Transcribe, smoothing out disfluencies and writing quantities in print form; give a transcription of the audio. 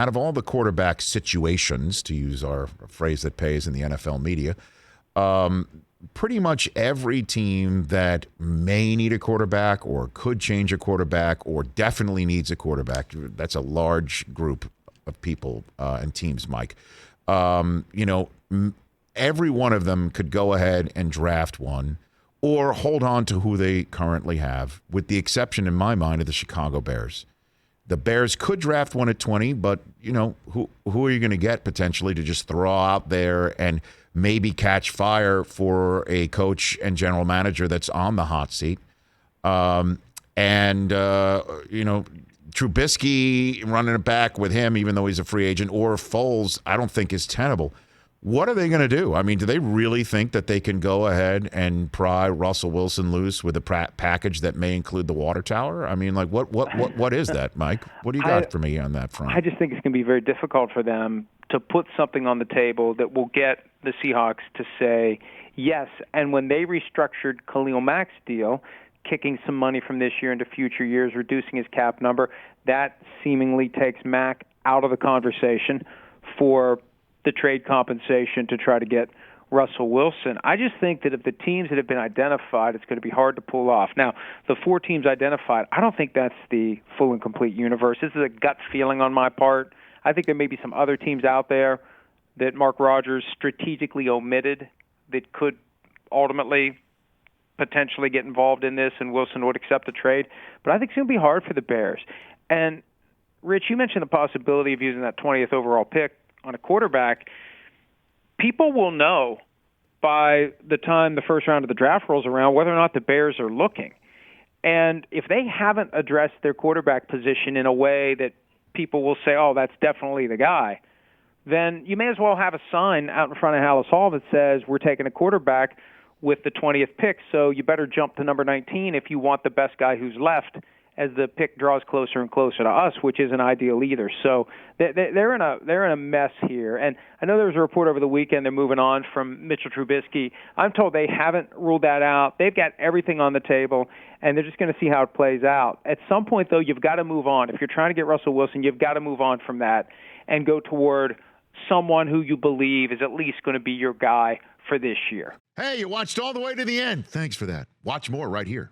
out of all the quarterback situations, to use our phrase that pays in the NFL media, pretty much every team that may need a quarterback or could change a quarterback or definitely needs a quarterback, that's a large group of people and teams, Mike. Every one of them could go ahead and draft one or hold on to who they currently have, with the exception, in my mind, of the Chicago Bears. The Bears could draft one at 20, but, who are you going to get potentially to just throw out there and maybe catch fire for a coach and general manager that's on the hot seat? Trubisky running it back with him, even though he's a free agent, or Foles, I don't think is tenable. What are they going to do? I mean, do they really think that they can go ahead and pry Russell Wilson loose with a package that may include the water tower? I mean, like, what is that, Mike? What do you got for me on that front? I just think it's going to be very difficult for them to put something on the table that will get the Seahawks to say yes. And when they restructured Khalil Mack's deal, kicking some money from this year into future years, reducing his cap number, that seemingly takes Mack out of the conversation for the trade compensation to try to get Russell Wilson. I just think that if the teams that have been identified, it's going to be hard to pull off. Now, the 4 teams identified, I don't think that's the full and complete universe. This is a gut feeling on my part. I think there may be some other teams out there that Mark Rodgers strategically omitted that could ultimately potentially get involved in this, and Wilson would accept the trade. But I think it's going to be hard for the Bears. And, Rich, you mentioned the possibility of using that 20th overall pick on a quarterback. People will know by the time the first round of the draft rolls around whether or not the Bears are looking. And if they haven't addressed their quarterback position in a way that people will say, oh, that's definitely the guy, then you may as well have a sign out in front of Hallis Hall that says we're taking a quarterback with the 20th pick, so you better jump to number 19 if you want the best guy who's left as the pick draws closer and closer to us, which isn't ideal either. So they're in a mess here. And I know there was a report over the weekend they're moving on from Mitchell Trubisky. I'm told they haven't ruled that out. They've got everything on the table, and they're just going to see how it plays out. At some point, though, you've got to move on. If you're trying to get Russell Wilson, you've got to move on from that and go toward someone who you believe is at least going to be your guy for this year. Hey, you watched all the way to the end. Thanks for that. Watch more right here.